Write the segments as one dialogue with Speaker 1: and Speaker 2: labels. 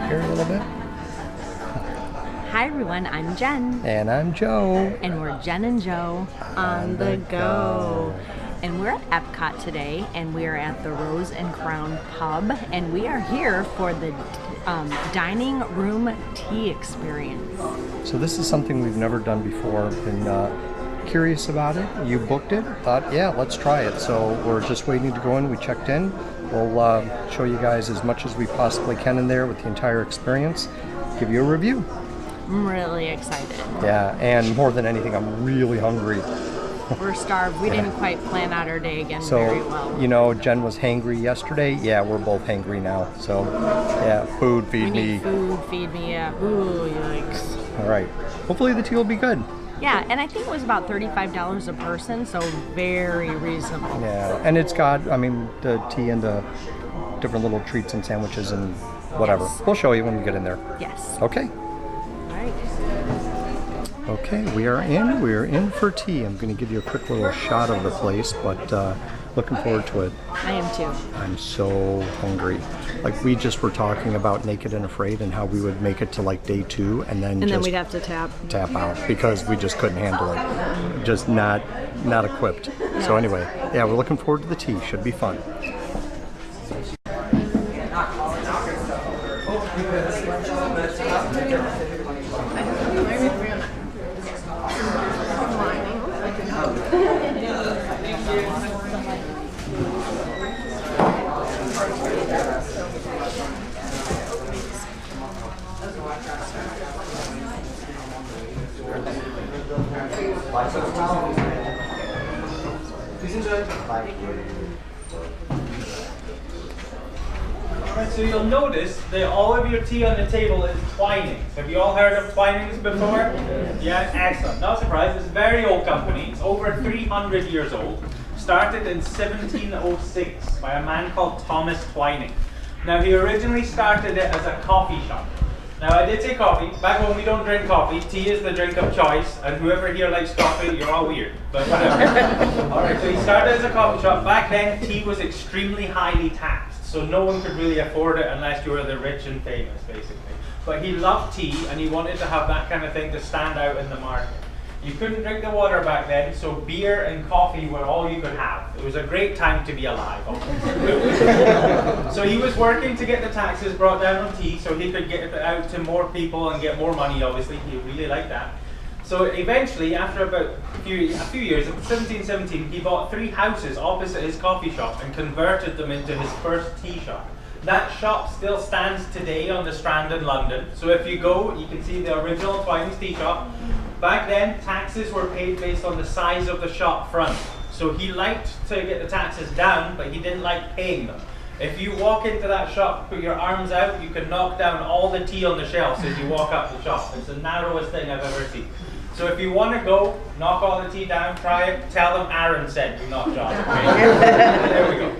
Speaker 1: here a little bit.
Speaker 2: Hi everyone, I'm Jen.
Speaker 1: And I'm Joe.
Speaker 2: And we're Jen and Joe on the go. And we're at Epcot today, and we are at the Rose and Crown Pub, and we are here for the dining room tea experience.
Speaker 1: So this is something we've never done before. Been curious about it. You booked it. Thought, yeah, let's try it. So we're just waiting to go in. We checked in. We'll show you guys as much as we possibly can in there with the entire experience. Give you a review.
Speaker 2: I'm really excited.
Speaker 1: Yeah, and more than anything, I'm really hungry.
Speaker 2: We're starved. We didn't quite plan out our day again very well.
Speaker 1: So, you know, Jen was hangry yesterday. Yeah, we're both hangry now. So, yeah, food, feed me.
Speaker 2: Need food, feed me, yeah. Ooh, yikes.
Speaker 1: All right. Hopefully the tea will be good.
Speaker 2: Yeah, and I think it was about $35 a person, so very reasonable.
Speaker 1: Yeah, and it's got, I mean, the tea and the different little treats and sandwiches and whatever.
Speaker 2: Yes.
Speaker 1: We'll show you when we get in there.
Speaker 2: Yes.
Speaker 1: Okay. Okay, we are in. We are in for tea. I'm going to give you a quick little shot of the place, but looking forward to it.
Speaker 2: I am too.
Speaker 1: I'm so hungry. Like, we just were talking about Naked and Afraid and how we would make it to like day 2 and then
Speaker 2: we'd have to tap
Speaker 1: out because we just couldn't handle it. Just not equipped.
Speaker 2: No.
Speaker 1: So anyway, yeah, we're looking forward to the tea. Should be fun.
Speaker 3: Alright, so you'll notice that all of your tea on the table is Twinings. Have you all heard of Twinings before? Yeah, excellent. Not surprised. It's a very old company. It's over 300 years old. Started in 1706 by a man called Thomas Twining. Now, he originally started it as a coffee shop. Now, I did say coffee. Back when we don't drink coffee, tea is the drink of choice, and whoever here likes coffee, you're all weird. But whatever. Alright, so he started as a coffee shop. Back then, tea was extremely highly taxed, so no one could really afford it unless you were the rich and famous, basically. But he loved tea, and he wanted to have that kind of thing to stand out in the market. You couldn't drink the water back then, so beer and coffee were all you could have. It was a great time to be alive. So he was working to get the taxes brought down on tea so he could get it out to more people and get more money, obviously. He really liked that. So eventually, after about a few years, in 1717, he bought 3 houses opposite his coffee shop and converted them into his first tea shop. That shop still stands today on the Strand in London. So if you go, you can see the original Twinings tea shop. Back then, taxes were paid based on the size of the shop front. So he liked to get the taxes down, but he didn't like paying them. If you walk into that shop, put your arms out, you can knock down all the tea on the shelves as you walk up the shop. It's the narrowest thing I've ever seen. So if you want to go, knock all the tea down, try it, tell them Aaron said you knocked off. There we go.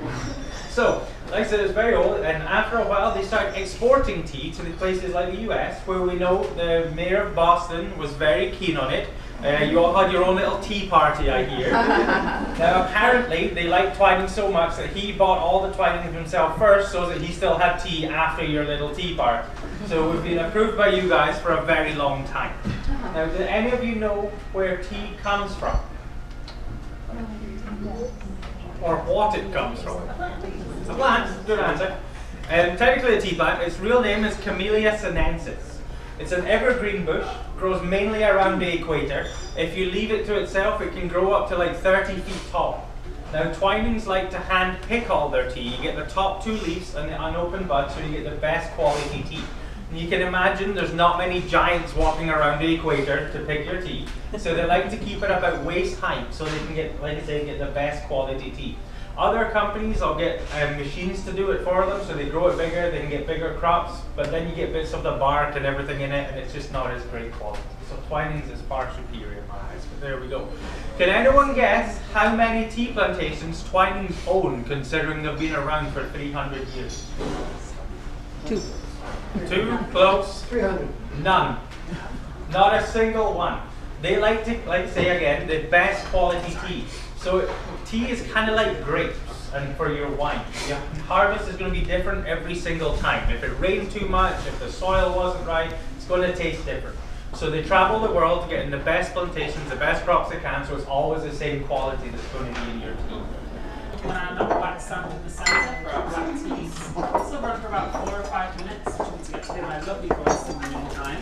Speaker 3: So, like I said, it's very old, and after a while they started exporting tea to the places like the US, where we know the mayor of Boston was very keen on it. You all had your own little tea party, I hear. Now apparently they liked Twinings so much that he bought all the Twinings himself first so that he still had tea after your little tea party. So we've been approved by you guys for a very long time. Now, do any of you know where tea comes from? Or what it comes from? A plant, good answer. Technically a tea plant. Its real name is Camellia sinensis. It's an evergreen bush, grows mainly around the equator. If you leave it to itself, it can grow up to like 30 feet tall. Now, Twinings like to hand pick all their tea. You get the top 2 leaves and the unopened bud, so you get the best quality tea. And you can imagine there's not many giants walking around the equator to pick your tea. So they like to keep it about waist height so they can get, like I say, get the best quality tea. Other companies will get machines to do it for them, so they grow it bigger, they can get bigger crops, but then you get bits of the bark and everything in it, and it's just not as great quality. So Twinings is far superior in my eyes, but there we go. Can anyone guess how many tea plantations Twinings own, considering they've been around for 300 years?
Speaker 2: 2.
Speaker 3: 2? Close?
Speaker 4: 300.
Speaker 3: None. Not a single one. They like to say again, the best quality tea. So tea is kind of like grapes. and for your wine. Your harvest is going to be different every single time. If it rained too much, if the soil wasn't right, it's going to taste different. So they travel the world to get in the best plantations, the best crops they can, so it's always the same quality that's going to be in your tea.
Speaker 4: And a black sand in the centre for our black teas. So run for about 4 or 5 minutes, which means to get to hear my lovely voice in the meantime.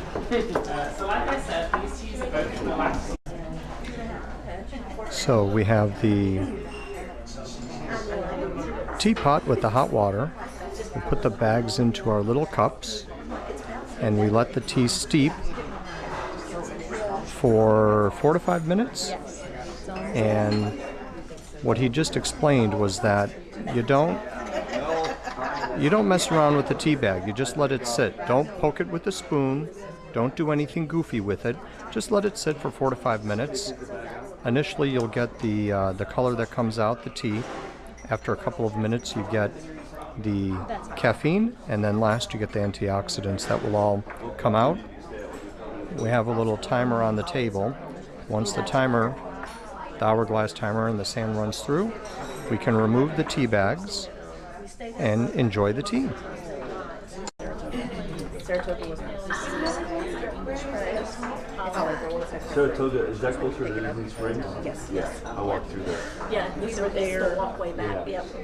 Speaker 4: So like I said, these teas are both relaxing.
Speaker 1: So we have the teapot with the hot water. We put the bags into our little cups and we let the tea steep for 4 to 5 minutes. And what he just explained was that you don't mess around with the tea bag. You just let it sit. Don't poke it with a spoon. Don't do anything goofy with it. Just let it sit for 4 to 5 minutes. Initially, you'll get the color that comes out, the tea. After a couple of minutes, you get the caffeine, and then last you get the antioxidants that will all come out. We have a little timer on the table. Once the hourglass timer and the sand runs through, we can remove the tea bags and enjoy the tea.
Speaker 5: Saratoga, is that closer to Disney Springs?
Speaker 6: Yes.
Speaker 5: Yes. I walked through there.
Speaker 6: Yeah, we were there. The walkway back.
Speaker 5: Yeah.
Speaker 6: Yep.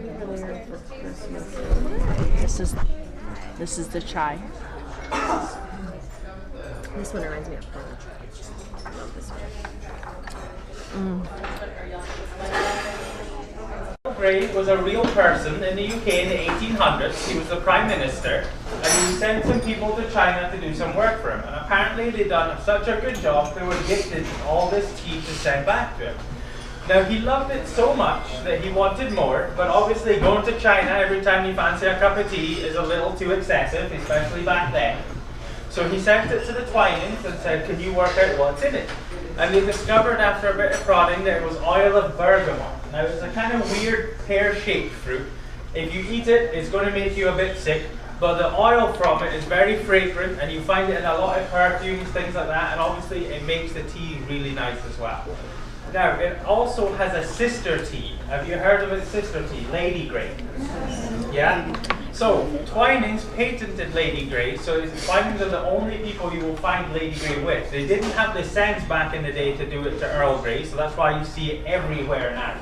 Speaker 2: This is the chai.
Speaker 6: This one reminds me of French. I love this one.
Speaker 3: Earl Grey was a real person in the UK in the 1800s. He was the Prime Minister, and he sent some people to China to do some work for him. And apparently they'd done such a good job, they were gifted all this tea to send back to him. Now he loved it so much that he wanted more, but obviously going to China every time you fancy a cup of tea is a little too excessive, especially back then. So he sent it to the Twinings and said, can you work out what's in it? And they discovered after a bit of prodding that it was oil of bergamot. Now it's a kind of weird pear-shaped fruit. If you eat it, it's going to make you a bit sick, but the oil from it is very fragrant and you find it in a lot of perfumes, things like that, and obviously it makes the tea really nice as well. Now, it also has a sister tea. Have you heard of its sister tea? Lady Grey. Yeah? So, Twinings patented Lady Grey, so Twinings are the only people you will find Lady Grey with. They didn't have the sense back in the day to do it to Earl Grey, so that's why you see it everywhere now.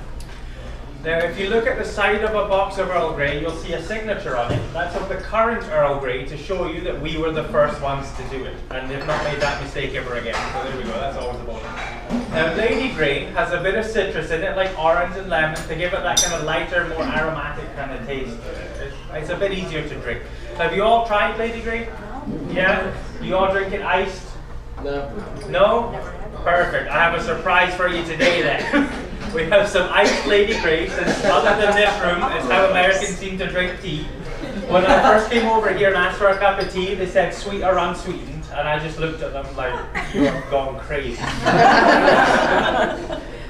Speaker 3: Now, if you look at the side of a box of Earl Grey, you'll see a signature on it. That's of the current Earl Grey to show you that we were the first ones to do it. And they've not made that mistake ever again. So there we go, that's always a bonus. Now, Lady Grey has a bit of citrus in it, like orange and lemon, to give it that kind of lighter, more aromatic kind of taste. It's a bit easier to drink. Have you all tried Lady Grey? Yeah? You all drink it iced?
Speaker 5: No.
Speaker 3: No? Perfect. I have a surprise for you today then. We have some iced Lady Grey, since other than this room is how Americans seem to drink tea. When I first came over here and asked for a cup of tea, they said sweet or unsweetened, and I just looked at them like, you're gone crazy.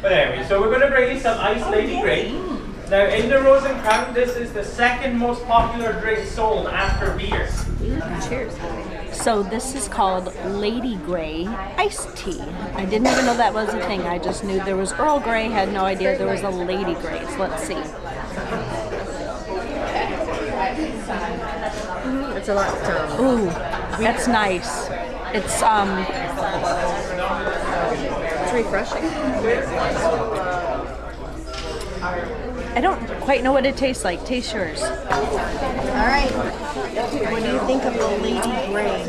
Speaker 3: But anyway, so we're going to bring you some iced Lady Grey. Now in the Rose and Crown, this is the second most popular drink sold after beer.
Speaker 2: Cheers. So this is called Lady Grey iced tea. I didn't even know that was a thing. I just knew there was Earl Grey, had no idea there was a Lady Grey. So let's see.
Speaker 6: It's a lot.
Speaker 2: Ooh, that's nice. It's
Speaker 6: It's refreshing.
Speaker 2: I don't quite know what it tastes like. Taste yours.
Speaker 6: All right. What do you think of the Lady Grey?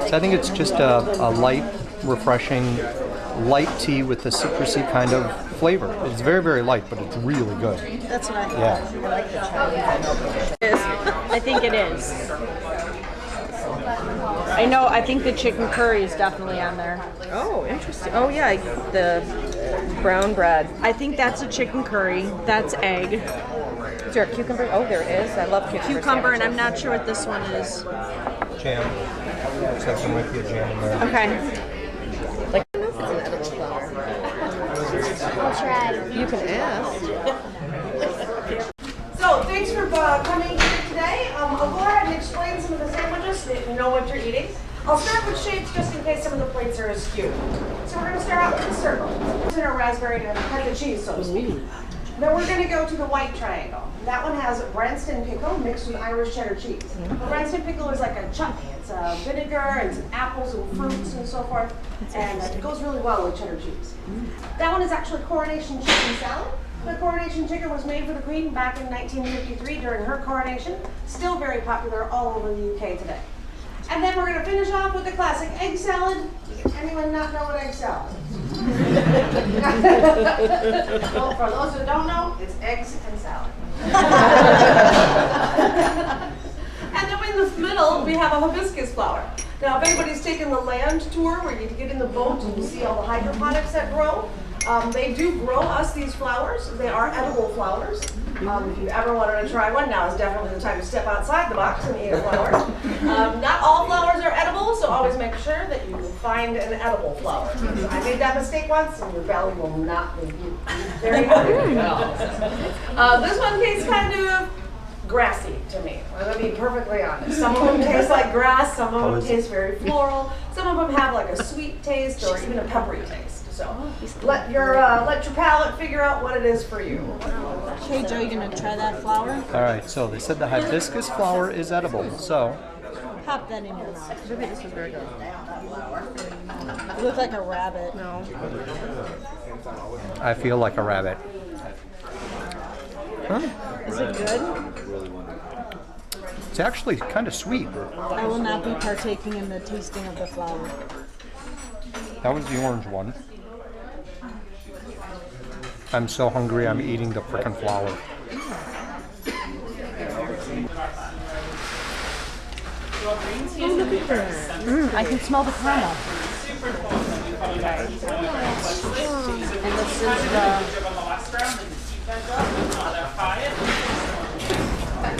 Speaker 1: So I think it's just a light, refreshing, light tea with a citrusy kind of flavor. It's very, very light, but it's really good.
Speaker 6: That's what I thought.
Speaker 1: Yeah.
Speaker 6: I like the Chinese.
Speaker 2: I think it is. I think the chicken curry is definitely on there.
Speaker 6: Oh, interesting. Oh, yeah, the brown bread.
Speaker 2: I think that's a chicken curry. That's egg.
Speaker 6: Is there a cucumber? Oh, there is. I love
Speaker 2: Cucumber, and I'm not sure what this one is.
Speaker 1: Jam. Looks like there might be a jam in there.
Speaker 2: Okay.
Speaker 6: Like, I don't know if it's an edible flower.
Speaker 7: I'll try.
Speaker 6: You can ask.
Speaker 8: So, thanks for coming here today. I'll go ahead and explain some of the sandwiches so that you know what you're eating. I'll start with shapes just in case some of the plates are askew. So we're going to start out with a circle. It's in a raspberry and cut the cheese, so to speak. Then we're gonna go to the white triangle. That one has Branston pickle mixed with Irish cheddar cheese. Branston pickle is like a chutney. It's vinegar and some apples and fruits and so forth. And it goes really well with cheddar cheese. That one is actually coronation chicken salad. The coronation chicken was made for the Queen back in 1953 during her coronation. Still very popular all over the UK today. And then we're going to finish off with the classic egg salad. Anyone not know what egg salad is? Well, for those who don't know, it's eggs and salad. And then in the middle, we have a hibiscus flower. Now, if anybody's taken the land tour where you get in the boat and you see all the hydroponics that grow, they do grow us these flowers. They are edible flowers. If you ever wanted to try one, now is definitely the time to step outside the box and eat a flower. Not all flowers are edible, so always make sure that you find an edible flower. I made that mistake once, and your belly will not leave you very hungry at all. This one tastes kind of grassy to me. I'm gonna be perfectly honest. Some of them taste like grass, some of them taste very floral, some of them have like a sweet taste or even a peppery taste. So let your palate figure out what it is for you.
Speaker 2: Hey Joe, you gonna try that flower?
Speaker 1: All right, so they said the hibiscus flower is edible, so
Speaker 2: Pop that in your mouth.
Speaker 6: Maybe this is very good.
Speaker 2: You look like a rabbit.
Speaker 6: No.
Speaker 1: I feel like a rabbit. Huh?
Speaker 2: Is it good?
Speaker 1: It's actually kind of sweet.
Speaker 2: I will not be partaking in the tasting of the flower.
Speaker 1: That was the orange one. I'm so hungry, I'm eating the frickin' flower.
Speaker 2: I can smell the caramel.
Speaker 6: And this is the.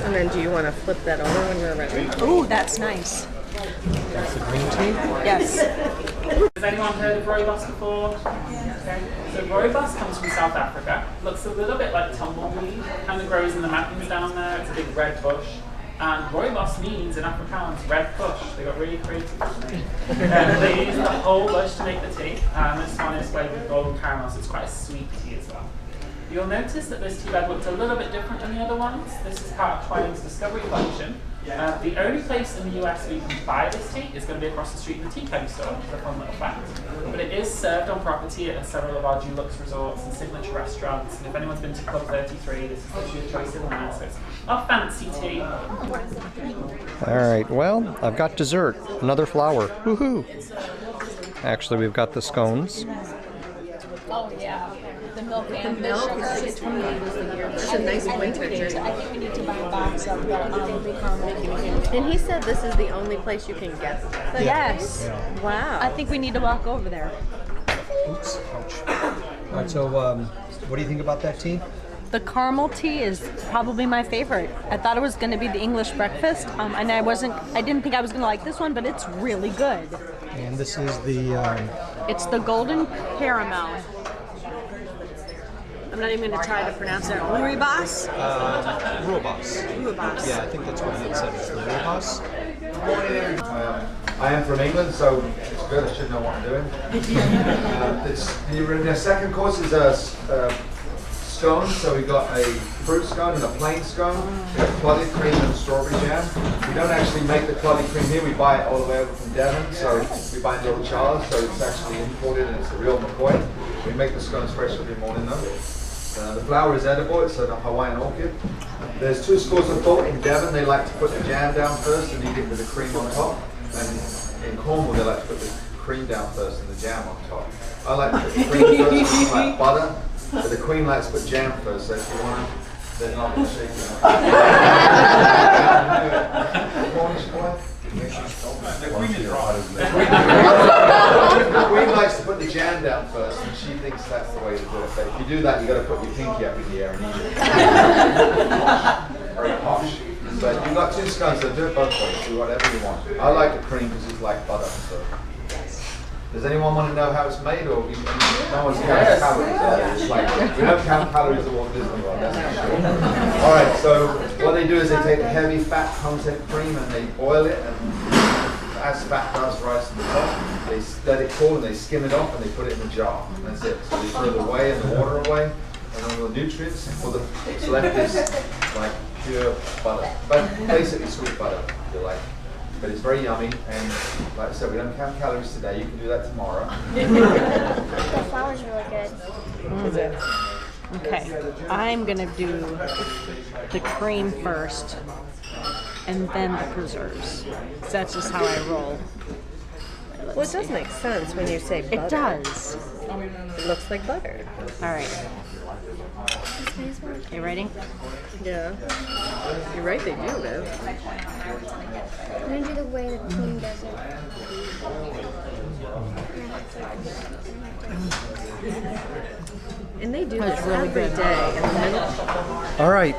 Speaker 6: And then do you want to flip that over when you're ready?
Speaker 2: Ooh, that's nice.
Speaker 1: That's the green tea?
Speaker 2: Yes.
Speaker 4: Has anyone heard of rooibos before? Okay. So rooibos comes from South Africa. Looks a little bit like tumbleweed. Kind of grows in the mountains down there. It's a big red bush. And rooibos means in Afrikaans red bush. They got really creative with the name. They use the whole bush to make the tea. This one is flavored with golden caramel, so it's quite a sweet tea as well. You'll notice that this tea bag looks a little bit different than the other ones. This is part of Twinings Discovery Collection. The only place in the US where you can buy this tea is going to be across the street in the tea caddy store, the fun little fact. But it is served on property at several of our Dulux resorts and signature restaurants. And if anyone's been to Club 33, this is your choice in there. So it's a fancy tea.
Speaker 1: All right, well, I've got dessert, another flower. Woohoo! Actually, we've got the scones.
Speaker 2: Oh yeah. The milk
Speaker 6: The milk is 28 was the year. It's a nice winter drink.
Speaker 2: I think we need to buy a box of the
Speaker 6: And he said this is the only place you can get them.
Speaker 2: Yes.
Speaker 6: Wow.
Speaker 2: I think we need to walk over there.
Speaker 1: Oops, ouch. All right, so what do you think about that tea?
Speaker 2: The caramel tea is probably my favorite. I thought it was going to be the English breakfast, and I didn't think I was going to like this one, but it's really good.
Speaker 1: And this is the...
Speaker 2: It's the golden caramel.
Speaker 6: I'm not even going to try to pronounce it.
Speaker 2: Rooibos?
Speaker 1: Rooibos. Yeah, I think that's what it said. It's the Rooibos.
Speaker 9: I am from England, so it's good. I should know what I'm doing. The second course is scones. So we got a fruit scone and a plain scone. We have clotted cream and strawberry jam. We don't actually make the clotted cream here. We buy it all the way over from Devon. So we buy in little jars. So it's actually imported and it's the real McCoy. We make the scones fresh every morning though. The flower is edible. It's a Hawaiian orchid. There's two schools of thought. In Devon, they like to put the jam down first and eat it with the cream on top. And in Cornwall, they like to put the cream down first and the jam on top. I like to put the cream first, like butter, but the queen likes to put jam first. So if you want to, then not going to shake it. Cornish boy. The queen likes to put the jam down first, and she thinks that's the way to do it. But if you do that, you got to put your pinky up in the air and eat it. Very posh. But you've got two scones, so do it both ways. Do whatever you want. I like the cream because it's like butter. So. Does anyone want to know how it's made, or no one's counting calories? It's like we don't count calories at Walt Disney World. That's for sure. All right. So what they do is they take a heavy fat content cream and they boil it, and as fat does rise to the top, they let it cool and they skim it off and they put it in the jar. And that's it. So they throw the whey and the water away. and all the nutrients. For the what's left is like pure butter, but basically sweet butter, if you like. But it's very yummy, and like I said, we don't count calories today. You can do that tomorrow.
Speaker 7: The flour's really good.
Speaker 2: Okay, I'm gonna do the cream first, and then the preserves. That's just how I roll.
Speaker 6: Well, it does make sense when you say butter.
Speaker 2: It does.
Speaker 6: It looks like butter.
Speaker 2: All right. You ready?
Speaker 6: Yeah. You're right, they do, man.
Speaker 7: I'm gonna do the way the team does it.
Speaker 6: And they do
Speaker 2: That's
Speaker 6: this
Speaker 2: really
Speaker 6: every
Speaker 2: good.
Speaker 6: day. And the minute
Speaker 1: All right,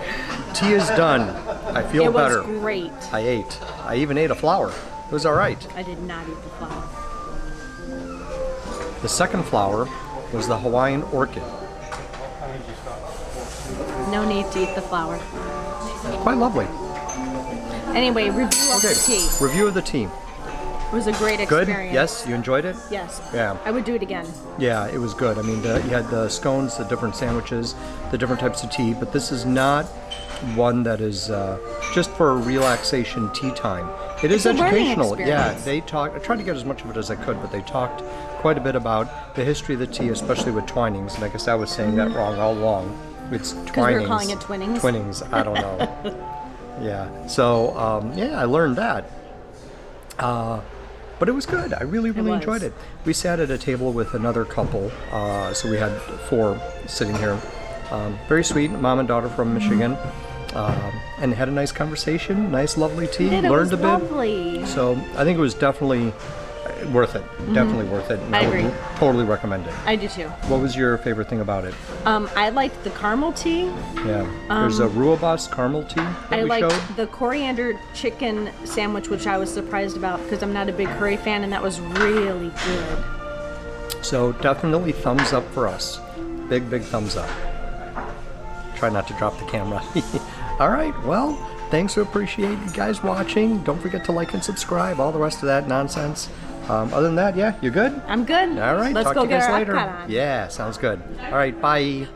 Speaker 1: tea is done. I feel
Speaker 2: It was
Speaker 1: better.
Speaker 2: great.
Speaker 1: I ate. I even ate a flower. It was all right.
Speaker 2: I did not eat the flower.
Speaker 1: The second flower was the Hawaiian orchid.
Speaker 2: No need to eat the flower.
Speaker 1: Quite lovely.
Speaker 2: Anyway, review of
Speaker 1: Okay,
Speaker 2: the tea.
Speaker 1: review of the tea.
Speaker 2: It was a great
Speaker 1: Good?
Speaker 2: experience.
Speaker 1: Yes, you enjoyed it?
Speaker 2: Yes.
Speaker 1: Yeah.
Speaker 2: I would do it again.
Speaker 1: Yeah, it was good. I mean, you had the scones, the different sandwiches, the different types of tea, but this is not one that is just for a relaxation tea time. It is
Speaker 2: It's a learning
Speaker 1: educational. Yeah,
Speaker 2: experience.
Speaker 1: they talked. I tried to get as much of it as I could, but they talked quite a bit about the history of the tea, especially with Twinings. And I guess I was saying that wrong all along. It's Twinings.
Speaker 2: Because we were calling it Twinings.
Speaker 1: Twinings. I don't know. Yeah. So yeah, I learned that. But it was good. I really, really
Speaker 2: was.
Speaker 1: enjoyed it. We sat at a table with another couple, so we had 4 sitting here. Very sweet, mom and daughter from Michigan, and had a nice conversation, nice, lovely tea.
Speaker 2: It
Speaker 1: Learned
Speaker 2: was
Speaker 1: a bit.
Speaker 2: lovely.
Speaker 1: So I think it was definitely worth it. Definitely worth it. And
Speaker 2: I
Speaker 1: would
Speaker 2: agree.
Speaker 1: Totally recommend it.
Speaker 2: I do too.
Speaker 1: What was your favorite thing about it?
Speaker 2: I liked the caramel tea.
Speaker 1: Yeah, there's a Ruabas caramel tea that
Speaker 2: I
Speaker 1: we
Speaker 2: liked
Speaker 1: showed.
Speaker 2: the coriander chicken sandwich, which I was surprised about because I'm not a big curry fan, and that was really good.
Speaker 1: So definitely thumbs up for us. Big, big thumbs up. Try not to drop the camera. All right, well, thanks. We appreciate you guys watching. Don't forget to like and subscribe, all the rest of that nonsense. Other than that, yeah, you're good?
Speaker 2: I'm good.
Speaker 1: All right,
Speaker 2: Let's
Speaker 1: talk
Speaker 2: go
Speaker 1: to you
Speaker 2: get
Speaker 1: guys
Speaker 2: our
Speaker 1: later.
Speaker 2: Epcot on.
Speaker 1: Yeah, sounds good. All right, bye.